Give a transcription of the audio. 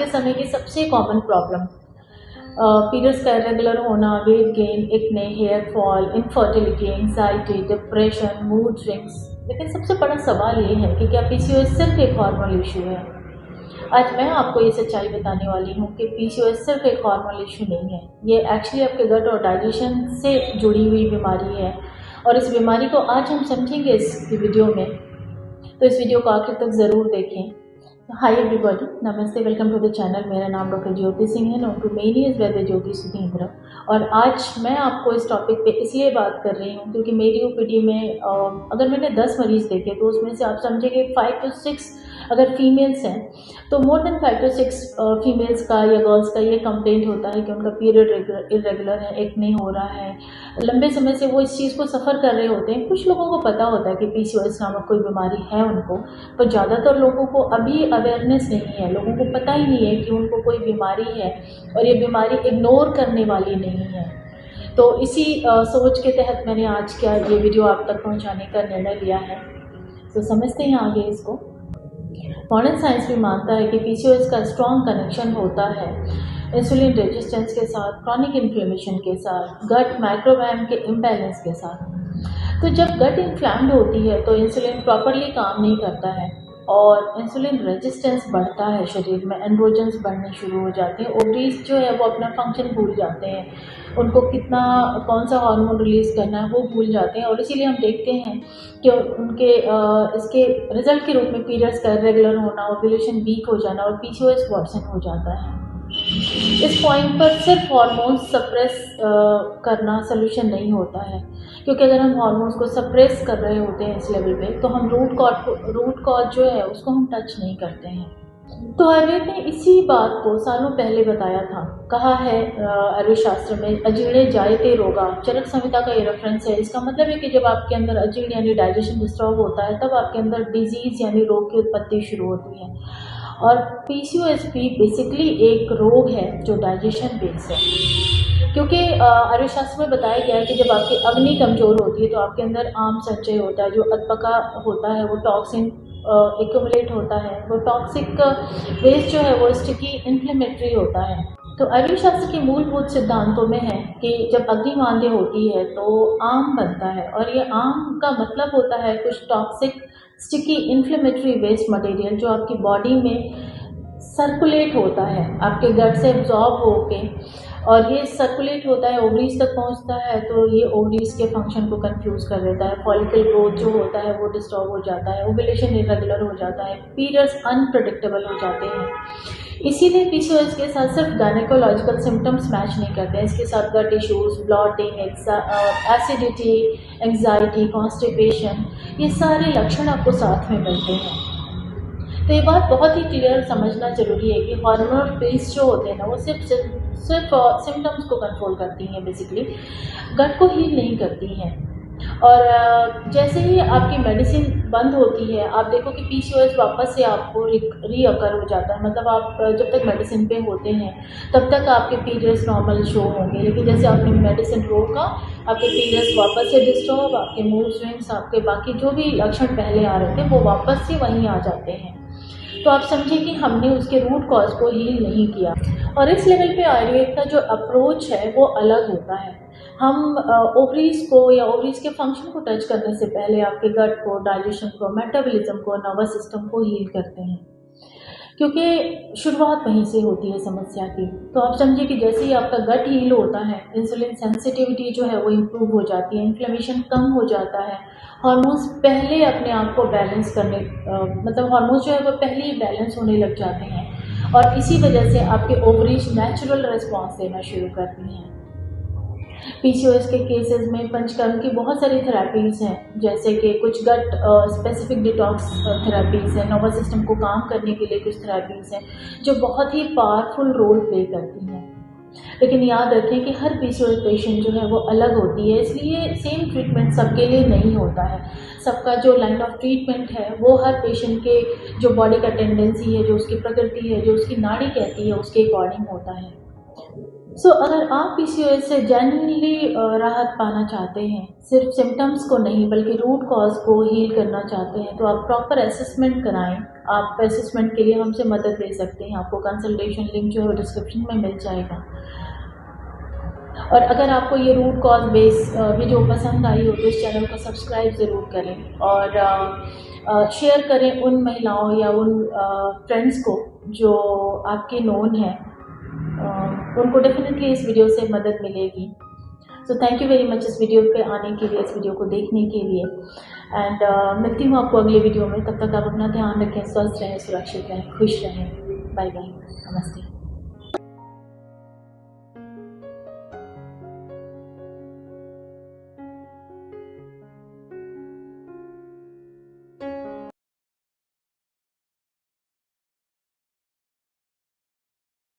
के समय की सबसे कॉमन प्रॉब्लम पीरियड्स का इरेगुलर होना, weight gain, acne, hair fall, infertility, anxiety, depression, mood swings. लेकिन सबसे बड़ा सवाल ये है कि क्या पीसीओएस सिर्फ एक हार्मोनल इशू है? आज मैं आपको ये सच्चाई बताने वाली हूँ कि पीसीओएस सिर्फ एक हार्मोनल इशू नहीं है। ये एक्चुअली आपके गट और डाइजेशन से जुड़ी हुई बीमारी है और इस बीमारी को आज हम समझेंगे इस वीडियो में। तो इस वीडियो को आखिर तक ज़रूर देखें। हाय एवरीबॉडी, नमस्ते, वेलकम टू द चैनल। मेरा नाम डॉक्टर ज्योति सिंह है। नोन टू मेनी इज़ वैद्य ज्योति सुधींद्र। और आज मैं आपको इस टॉपिक पे इसलिए बात कर रही हूँ क्योंकि मेरी ओपीडी में अगर मैंने 10 मरीज़ देखे तो उसमें से आप समझेंगे 5 to 6 अगर फीमेल्स हैं तो मोर देन 5 to 6 फीमेल्स का या गर्ल्स का ये कंप्लेंट होता है कि उनका पीरियड इरेगुलर है, एक्ने हो रहा है। लंबे समय से वो इस चीज़ को सफ़र कर रहे होते हैं। कुछ लोगों को पता होता है कि पीसीओएस नामक कोई बीमारी है उनको, पर ज़्यादातर लोगों को अभी अवेयरनेस नहीं है। लोगों को पता ही नहीं है कि उनको कोई बीमारी है और ये बीमारी इग्नोर करने वाली नहीं है। तो इसी सोच के तहत मैंने आज क्या ये वीडियो आप तक पहुंचाने का निर्णय लिया है। तो समझते हैं आगे इसको। मॉडर्न साइंस भी मानता है कि पीसीओएस का स्ट्रॉन्ग कनेक्शन होता है इंसुलिन रेजिस्टेंस के साथ, क्रॉनिक इन्फ्लेमेशन के साथ, गट माइक्रोबायोम के इम्बैलेंस के साथ। तो जब गट इन्फ्लैम्ड होती है तो इंसुलिन प्रॉपरली काम नहीं करता है और इंसुलिन रेजिस्टेंस बढ़ता है शरीर में, एंड्रोजन्स बढ़ने शुरू हो जाते हैं। ओवरीज जो है वो अपना फंक्शन भूल जाते हैं, उनको कितना कौन सा हार्मोन रिलीज़ करना है वो भूल जाते हैं और इसीलिए हम देखते हैं कि उनके इसके रिजल्ट के रूप में पीरियड्स का इरेगुलर होना, ओव्यूलेशन वीक हो जाना और पीसीओएस वर्सन हो जाता है। इस पॉइंट पर सिर्फ हार्मोन्स सप्रेस करना सोल्यूशन नहीं होता है, क्योंकि अगर हम हार्मोन्स को सप्रेस कर रहे होते हैं इस लेवल पे तो हम रूट कॉज जो है उसको हम टच नहीं करते हैं। तो आयुर्वेद ने इसी बात को सालों पहले बताया था। कहा है आयुर्वेद शास्त्र में, अजीर्णे जायते रोगा, चरक संहिता का ये रेफरेंस है। इसका मतलब है कि जब आपके अंदर अजीर्ण यानी डाइजेशन डिस्टर्ब होता है तब आपके अंदर डिजीज यानी रोग की उत्पत्ति शुरू होती है। और पीसीओएस भी बेसिकली एक रोग है जो डाइजेशन बेस्ड है, क्योंकि आयुर्वेद शास्त्र में बताया गया है कि जब आपकी अग्नि कमज़ोर होती है तो आपके अंदर आम संचय होता है, जो अधपका होता है, वो टॉक्सिन एक्यूमुलेट होता है, वो टॉक्सिक वेस्ट जो है वो स्टिकी इन्फ्लेमेटरी होता है। तो आयुर्वेद शास्त्र के मूलभूत सिद्धांतों में है कि जब अग्नि मांद्य होती है तो आम बनता है और ये आम का मतलब होता है कुछ toxic sticky inflammatory waste material जो आपकी बॉडी में सर्कुलेट होता है, आपके गट से एब्जॉर्ब होके, और ये सर्कुलेट होता है, ओवरीज तक पहुंचता है तो ये ओवरीज के फंक्शन को कंफ्यूज कर देता है। फॉलिकल ग्रोथ जो होता है वो डिस्टर्ब हो जाता है, ओव्यूलेशन इरेगुलर हो जाता है, पीरियड्स अनप्रेडिक्टेबल हो जाते हैं। इसीलिए पीसीओएस के साथ सिर्फ गायनेकोलॉजिकल सिम्टम्स मैच नहीं करते हैं, इसके साथ gut issues, bloating, acidity, anxiety, constipation, ये सारे लक्षण आपको साथ में मिलते हैं। तो ये बात बहुत ही क्लियर समझना जरूरी है कि हार्मोनल पिल्स जो होते हैं ना वो सिर्फ सिम्टम्स को कंट्रोल करती हैं, बेसिकली गट को हील नहीं करती हैं। और जैसे ही आपकी मेडिसिन बंद होती है आप देखो कि पीसीओएस वापस से आपको रीअकर हो जाता है। मतलब आप जब तक मेडिसिन पे होते हैं तब तक आपके पीरियड्स नॉर्मल शो होंगे, लेकिन जैसे आपने मेडिसिन रोका आपके पीरियड्स वापस से डिस्टर्ब, आपके मूड स्विंग्स, आपके बाकी जो भी लक्षण पहले आ रहे थे वो वापस से वहीं आ जाते हैं। तो आप समझिए कि हमने उसके रूट कॉज को हील नहीं किया। और इस लेवल पे आयुर्वेद का जो अप्रोच है वो अलग होता है। हम ओवरीज को या ओवरीज के फंक्शन को टच करने से पहले आपके गट को, डाइजेशन को, मेटाबॉलिज्म को, नर्वस सिस्टम को हील करते हैं, क्योंकि शुरुआत वहीं से होती है समस्या की। तो आप समझिए कि जैसे ही आपका गट हील होता है, इंसुलिन सेंसिटिविटी जो है वो इम्प्रूव हो जाती है, इन्फ्लेमेशन कम हो जाता है, हार्मोन्स पहले अपने आप को बैलेंस करने मतलब हार्मोन्स जो है वो पहले ही बैलेंस होने लग जाते हैं और इसी वजह से आपके ओवरीज नेचुरल रिस्पॉन्स देना शुरू करती हैं। पीसीओएस के केसेस में पंचकर्म की बहुत सारी थेरेपीज़ हैं, जैसे कि कुछ गट स्पेसिफिक डिटॉक्स थेरेपीज़ हैं, नर्वस सिस्टम को काम करने के लिए कुछ थेरेपीज़ हैं जो बहुत ही पावरफुल रोल प्ले करती हैं। लेकिन याद रखें कि हर पीसीओएस पेशेंट जो है वो अलग होती है, इसलिए सेम ट्रीटमेंट सबके लिए नहीं होता है। सबका जो लाइन ऑफ ट्रीटमेंट है वो हर पेशेंट के जो बॉडी का टेंडेंसी है, जो उसकी प्रकृति है, जो उसकी नाड़ी कहती है, उसके अकॉर्डिंग होता है। अगर आप पीसीओएस से जेन्युइनली राहत पाना चाहते हैं, सिर्फ सिम्टम्स को नहीं बल्कि रूट कॉज को हील करना चाहते हैं, तो आप प्रॉपर असेसमेंट कराएं, आप असेसमेंट के लिए हमसे मदद ले सकते हैं। आपको कंसल्टेशन लिंक जो है वो डिस्क्रिप्शन में मिल जाएगा। और अगर आपको ये रूट कॉज बेस वीडियो पसंद आई हो तो इस चैनल को सब्सक्राइब ज़रूर करें और शेयर करें उन महिलाओं या उन फ्रेंड्स को जो आपके नोन हैं, उनको डेफिनेटली इस वीडियो से मदद मिलेगी। So thank you very much इस वीडियो पे आने के लिए, इस वीडियो को देखने के लिए। एंड मिलती हूँ आपको अगले वीडियो में। तब तक आप अपना ध्यान रखें, स्वस्थ रहें, सुरक्षित रहें, खुश रहें। बाय बाय, नमस्ते।